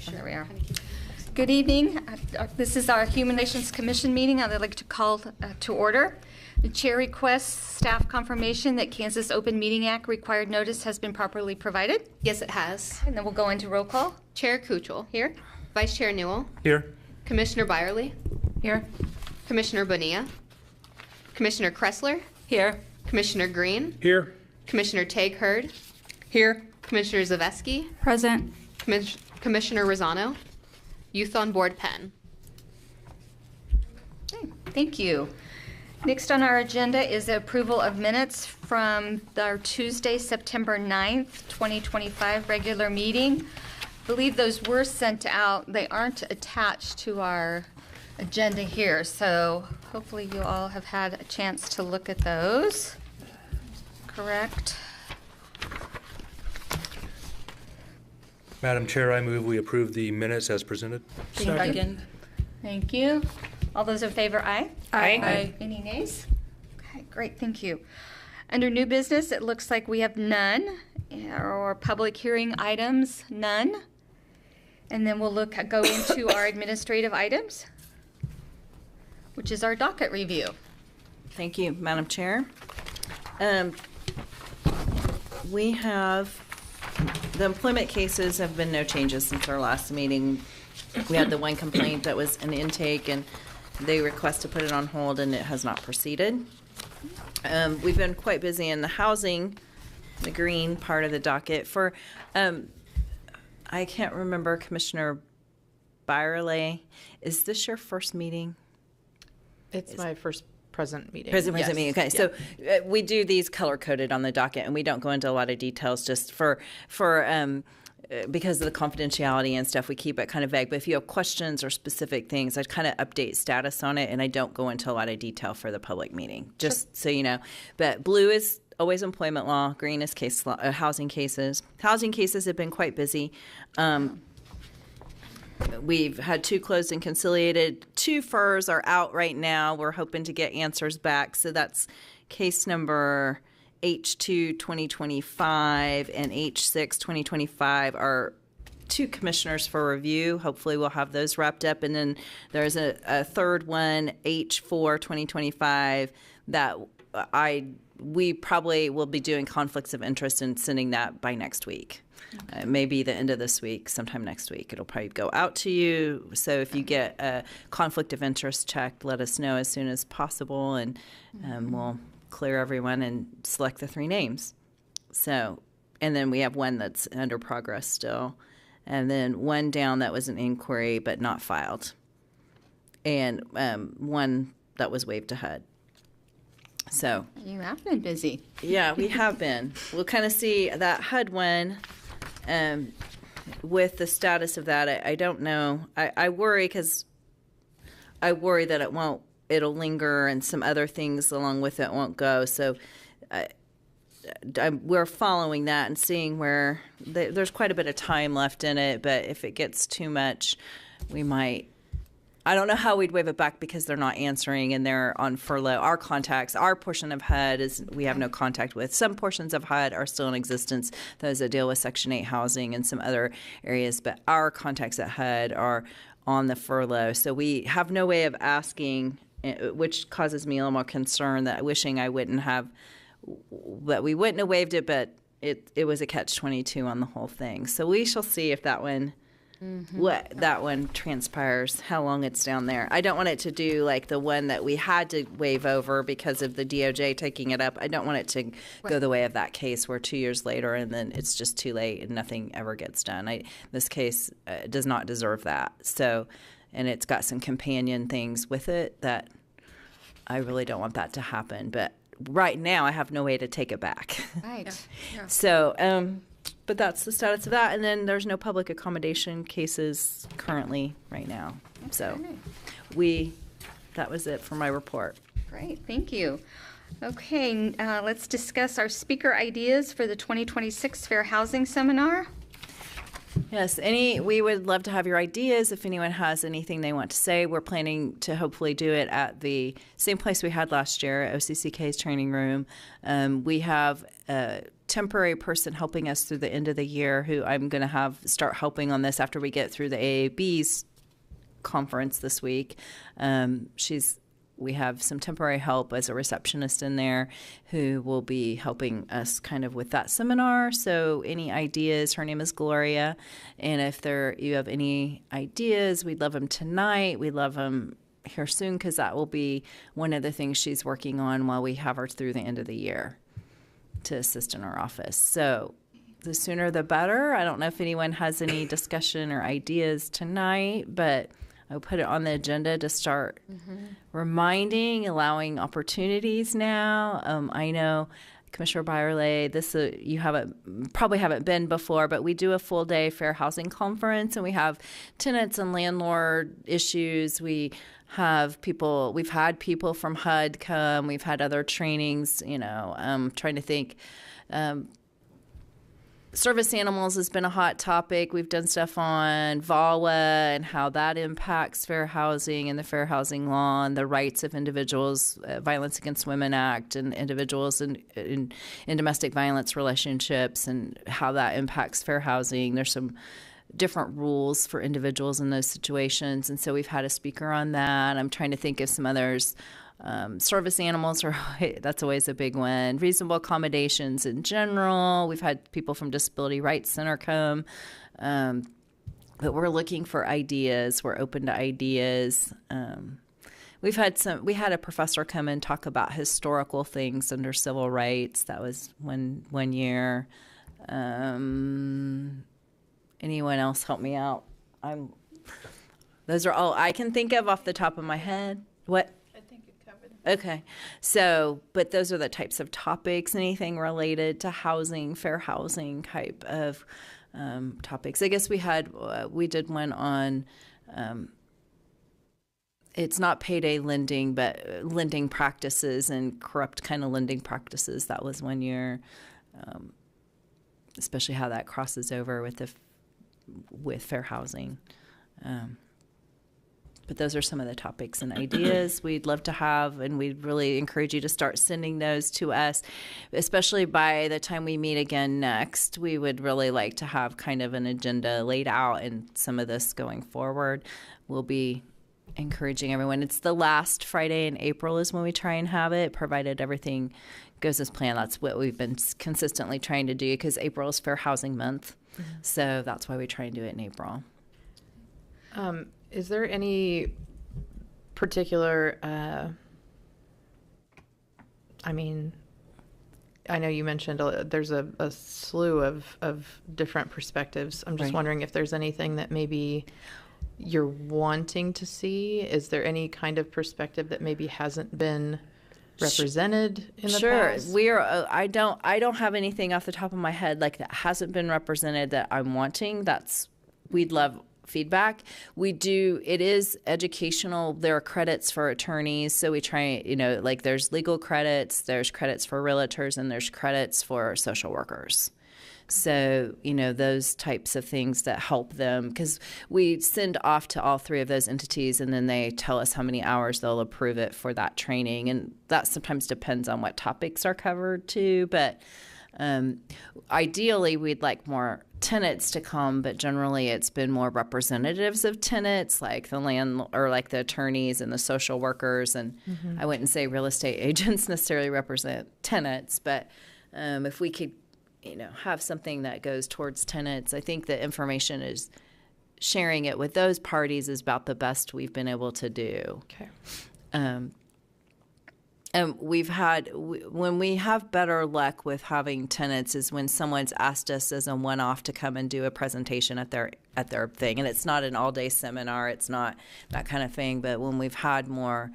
Sure. There we are. Good evening. This is our Human Relations Commission meeting. I'd like to call to order. The chair requests staff confirmation that Kansas Open Meeting Act required notice has been properly provided. Yes, it has. And then we'll go into roll call. Chair Kuchel. Here. Vice Chair Newell. Here. Commissioner Byerly. Here. Commissioner Bonilla. Commissioner Kressler. Here. Commissioner Green. Here. Commissioner Tague-Hurd. Here. Commissioner Zaveski. Present. Commissioner Rosano. Youth on Board Penn. Okay, thank you. Next on our agenda is the approval of minutes from our Tuesday, September 9th, 2025 regular meeting. I believe those were sent out. They aren't attached to our agenda here, so hopefully you all have had a chance to look at those. Correct. Madam Chair, I move we approve the minutes as presented. Second. Thank you. All those in favor, aye? Aye. Any nays? Okay, great, thank you. Under new business, it looks like we have none, or public hearing items, none. And then we'll go into our administrative items, which is our docket review. Thank you, Madam Chair. We have, the employment cases have been no changes since our last meeting. We had the one complaint that was an intake, and they request to put it on hold, and it has not proceeded. We've been quite busy in the housing, the green part of the docket. For, I can't remember, Commissioner Byerly, is this your first meeting? It's my first present meeting. Present meeting. Okay, yeah. so we do these color coded on the docket, and we don't go into a lot of details just for because of the confidentiality and stuff. We keep it kind of vague. But if you have questions or specific things, I kind of update status on it, and I don't go into a lot of detail for the public meeting, just so you know. But blue is always employment law. Green is case law, housing cases. Housing cases have been quite busy. We've had 2 closed and conciliated. 2 FERs are out right now. We're hoping to get answers back. So that's case number H2 2025 and H6 2025 are 2 commissioners for review. Hopefully we'll have those wrapped up. And then there's a third one, H4 2025, that we probably will be doing conflicts of interest and sending that by next week. Okay. Maybe the end of this week, sometime next week. It'll probably go out to you. So if you get a conflict of interest checked, let us know as soon as possible, and we'll clear everyone and select the 3 names. So, and then we have one that's under progress still, and then one down that was an inquiry but not filed, and one that was waived to HUD. So You have been busy. yeah, we have been. We'll kind of see that HUD one. With the status of that, I don't know. I worry because I worry that it'll linger and some other things along with it won't go. So we're following that and seeing where there's quite a bit of time left in it. But if it gets too much, we might. I don't know how we'd waive it back because they're not answering and they're on furlough. Our contacts, our portion of HUD is we have no contact with. Some portions of HUD are still in existence, those that deal with Section 8 housing and some other areas, but our contacts at HUD are on the furlough. So we have no way of asking, which causes me a little more concern that wishing I wouldn't have, that we wouldn't have waived it, but it was a catch-22 on the whole thing. So we shall see if that one what that one transpires, how long it's down there. I don't want it to do like the one that we had to waive over because of the DOJ taking it up. I don't want it to go the way of that case where 2 years later and then it's just too late and nothing ever gets done. This case does not deserve that. So, and it's got some companion things with it that I really don't want that to happen. But right now I have no way to take it back. Right. Yeah. So, but that's the status of that. And then there's no public accommodation cases currently right now. So that was it for my report. Great, thank you. Okay, let's discuss our speaker ideas for the 2026 Fair Housing Seminar. Yes, we would love to have your ideas. If anyone has anything they want to say, we're planning to hopefully do it at the same place we had last year, OCCK's training room. We have a temporary person helping us through the end of the year who I'm going to have start helping on this after we get through the AAB's conference this week. We have some temporary help as a receptionist in there who will be helping us kind of with that seminar. So any ideas, her name is Gloria. And if you have any ideas, we'd love them tonight. We'd love them here soon because that will be one of the things she's working on while we have her through the end of the year to assist in our office. So the sooner the better. I don't know if anyone has any discussion or ideas tonight, but I'll put it on the agenda to start reminding, allowing opportunities now. I know, Commissioner Byerley, you probably haven't been before, but we do a full day fair housing conference, and we have tenants and landlord issues. We've had people from HUD come. We've had other trainings. Trying to think. Service animals has been a hot topic. We've done stuff on VAWA and how that impacts fair housing and the fair housing law and the rights of individuals, Violence Against Women Act, and individuals in domestic violence relationships and how that impacts fair housing. There's some different rules for individuals in those situations. And so we've had a speaker on that. I'm trying to think of some others. Service animals that's always a big one. Reasonable accommodations in general. We've had people from Disability Rights Center come, but we're looking for ideas. We're open to ideas. We had a professor come and talk about historical things under civil rights. That was one year. Anyone else help me out? Those are all I can think of off the top of my head. What? Okay. So, but those are the types of topics, anything related to housing, fair housing type of topics. I guess we did one on, it's not payday lending, but lending practices and corrupt kind of lending practices. That was 1 year, especially how that crosses over with fair housing. But those are some of the topics and ideas we'd love to have, and we'd really encourage you to start sending those to us, especially by the time we meet again next. We would really like to have kind of an agenda laid out and some of this going forward. We'll be encouraging everyone. It's the last Friday in April is when we try and have it, provided everything goes as planned. That's what we've been consistently trying to do because April is Fair Housing Month. So that's why we try and do it in April. Is there any particular, I know you mentioned there's a slew of different perspectives. I'm just Right. wondering if there's anything that maybe you're wanting to see. Is there any kind of perspective that maybe hasn't been represented in the past? We are. I don't have anything off the top of my head like that hasn't been represented that I'm wanting. We'd love feedback. It is educational. There are credits for attorneys. So we try, there's legal credits, there's credits for realtors, and there's credits for social workers. So, those types of things that help them, because we send off to all three of those entities and then they tell us how many hours they'll approve it for that training. And that sometimes depends on what topics are covered too. But ideally, we'd like more tenants to come, but generally it's been more representatives of tenants, like like the attorneys and the social workers. And I wouldn't say real estate agents necessarily represent tenants, but if we could, have something that goes towards tenants, I think the information is sharing it with those parties is about the best we've been able to do. Okay. And when we have better luck with having tenants is when someone's asked us as a one-off to come and do a presentation at their thing. And it's not an all-day seminar. It's not that kind of thing. But when we've had more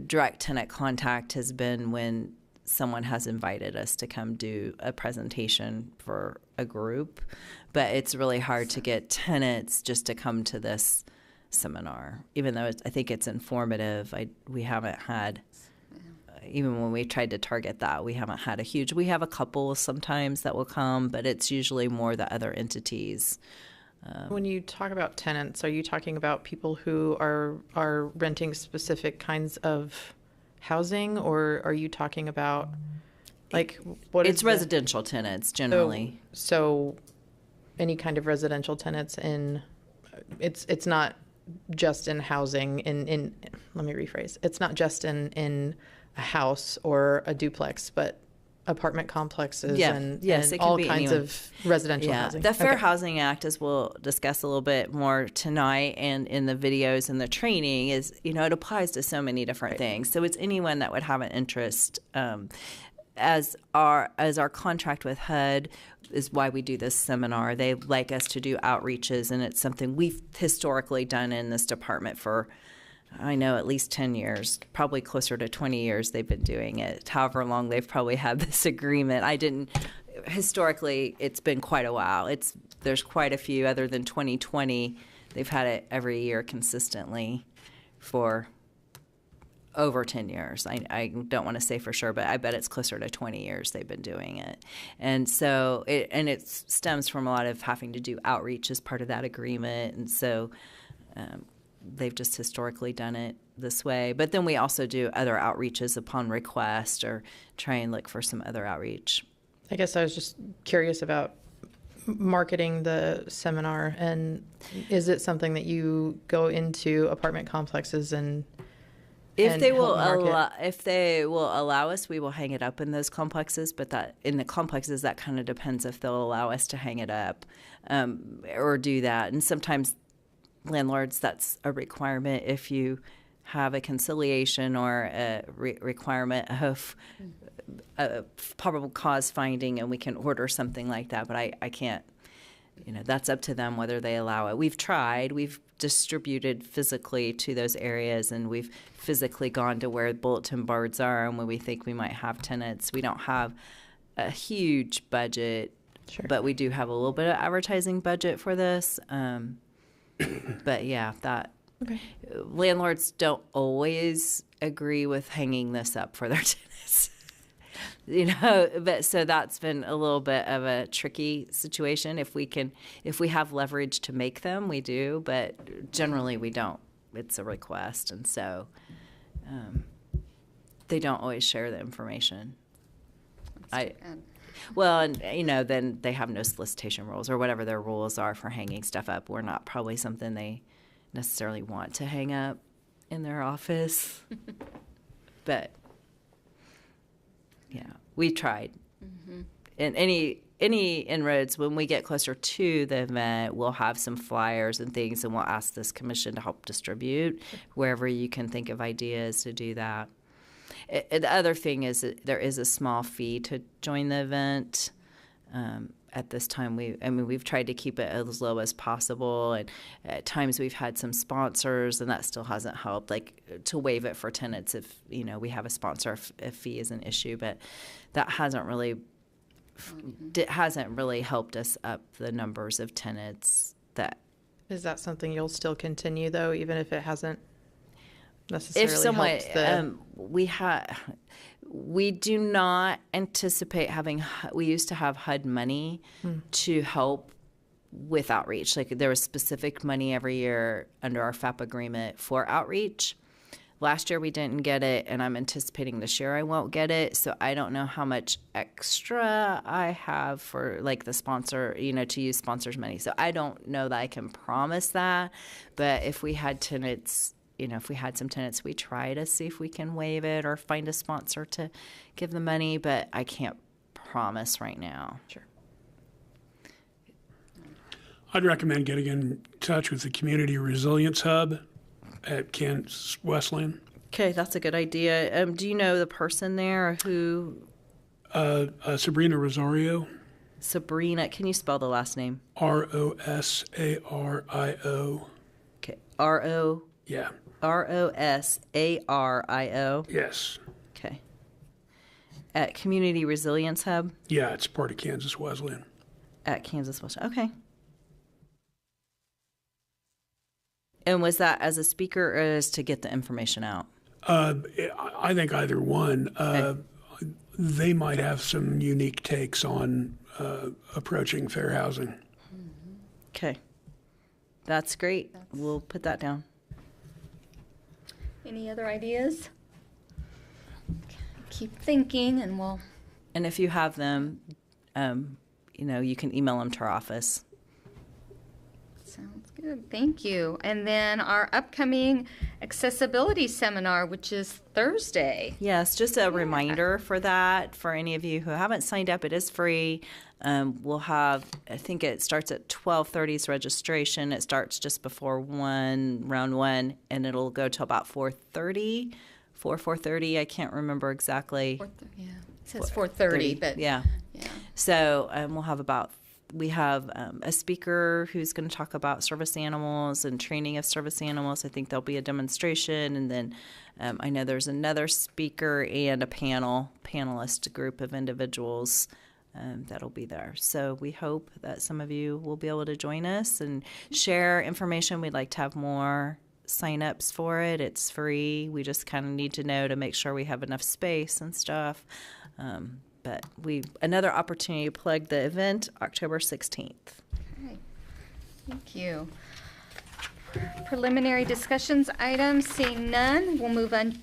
direct tenant contact has been when someone has invited us to come do a presentation for a group. But it's really hard to get tenants just to come to this seminar, even though I think it's informative. We haven't had... Even when we tried to target that, we haven't had we have a couple sometimes that will come, but it's usually more the other entities When you talk about tenants, are you talking about people who are renting specific kinds of housing, or are you talking about like what is It's residential tenants generally. So any kind of residential tenants in it's not just in housing in let me rephrase. It's not just in a house or a duplex, but apartment complexes and it can all be kinds anyone. of residential housing. The Fair Okay. Housing Act, as we'll discuss a little bit more tonight and in the videos and the training, is, it applies to so many different things. So it's anyone that would have an interest. As our contract with HUD is why we do this seminar. They like us to do outreaches, and it's something we've historically done in this department for, I know, at least 10 years, probably closer to 20 years they've been doing it. However long they've probably had this agreement. Historically, it's been quite a while. There's quite a few, other than 2020, they've had it every year consistently for over 10 years. I don't want to say for sure, but I bet it's closer to 20 years they've been doing it. And so it stems from a lot of having to do outreach as part of that agreement. And so they've just historically done it this way. But then we also do other outreaches upon request or try and look for some other outreach. I guess I was just curious about marketing the seminar, and is it something that you go into apartment complexes and If and they will help market? if they will allow us, we will hang it up in those complexes. But that in the complexes, that kind of depends if they'll allow us to hang it up or do that. And sometimes landlords, that's a requirement if you have a conciliation or a requirement of a probable cause finding, and we can order something like that. But I can't. That's up to them whether they allow it. We've tried. We've distributed physically to those areas, and we've physically gone to where bulletin boards are and when we think we might have tenants. We don't have a huge budget, Sure. but we do have a little bit of advertising budget for this. But yeah, Okay. landlords don't always agree with hanging this up for their tenants. But so that's been a little bit of a tricky situation. If we have leverage to make them, we do, but generally we don't. It's a request, and so they don't always share the information. Well, and then they have no solicitation rules or whatever their rules are for hanging stuff up. We're not probably something they necessarily want to hang up in their office, but. Yeah, we tried. Mm-hmm. And any inroads, when we get closer to the event, we'll have some flyers and things, and we'll ask this commission to help distribute wherever you can think of ideas to do that. The other thing is that there is a small fee to join the event. At this time, we've tried to keep it as low as possible, and at times we've had some sponsors, and that still hasn't helped. Like to waive it for tenants if we have a sponsor, if fee is an issue, but that hasn't really helped us up the numbers of tenants. That Is that something you'll still continue though, even if it hasn't necessarily if someone helped the we do not anticipate having. We used to have HUD money to help with outreach. Like there was specific money every year under our FAP agreement for outreach. Last year we didn't get it, and I'm anticipating this year I won't get it. So I don't know how much extra I have for like the sponsor, to use sponsors' money. So I don't know that I can promise that. But if we had tenants. If we had some tenants, we try to see if we can waive it or find a sponsor to give the money, but I can't promise right now. Sure. I'd recommend getting in touch with the Community Resilience Hub at Kansas Wesleyan. Okay, that's a good idea. Do you know the person there or who? Sabrina Rosario. Sabrina, can you spell the last name? Rosario. Okay, Yeah. Rosario. Yes. Okay. At Community Resilience Hub Yeah, it's part of Kansas Wesleyan. at Kansas Wesleyan. Okay. And was that as a speaker or as to get the information out? I think either one. They might have some unique takes on approaching fair housing. Okay. That's great. We'll put that down. Any other ideas? Keep thinking, and we'll. And if you have them, you can email them to our office. Sounds good. Thank you. And then our upcoming accessibility seminar, which is Thursday. Yes, just a reminder for that. For any of you who haven't signed up, it is free. We'll have, I think it starts at 12:30 is registration. It starts just before round one, and it'll go till about 4:30. 4:30, I can't remember exactly. Yeah, it says 4:30, but yeah. So we have a speaker who's going to talk about service animals and training of service animals. I think there'll be a demonstration, and then I know there's another speaker and a panelist group of individuals that'll be there. So we hope that some of you will be able to join us and share information. We'd like to have more sign-ups for it. It's free. We just kind of need to know to make sure we have enough space and stuff. But another opportunity to plug the event, October 16th. Okay. Thank you. Preliminary discussions items, seeing none, we'll move on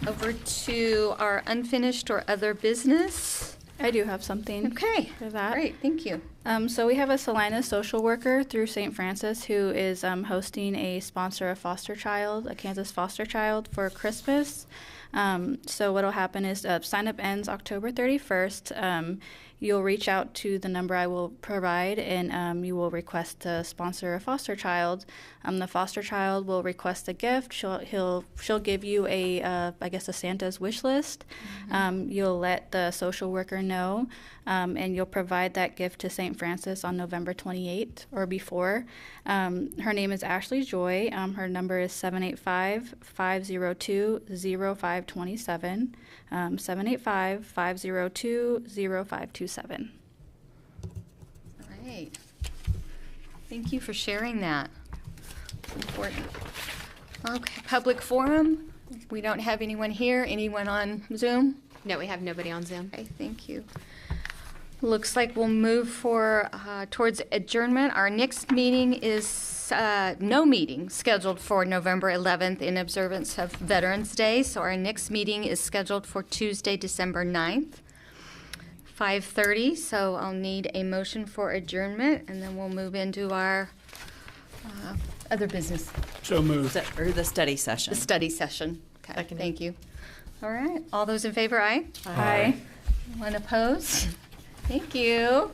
over to our unfinished or other business. I do have something Okay, for that. great, thank you. So we have a Salina social worker through St. Francis who is hosting a sponsor a foster child, a Kansas foster child, for Christmas. So what will happen is sign up ends October 31st. You'll reach out to the number I will provide, and you will request to sponsor a foster child. The foster child will request a gift. She'll give you a Santa's wish list. You'll let the social worker know, and you'll provide that gift to St. Francis on November 28th or before. Her name is Ashley Joy. Her number is 785-502-0527. 785-502-0527. All right. Thank you for sharing that. It's important. Okay, public forum. We don't have anyone here. Anyone on Zoom? No, we have nobody on Zoom. Okay, thank you. Looks like we'll move towards adjournment. Our next meeting is no meeting scheduled for November 11th in observance of Veterans Day. So our next meeting is scheduled for Tuesday, December 9th, 5:30. So I'll need a motion for adjournment, and then we'll move into our other business, So moved. Or the study session. the study session. Okay, Seconded. thank you. All right, all those in favor, aye? Aye. Anyone opposed? Thank you.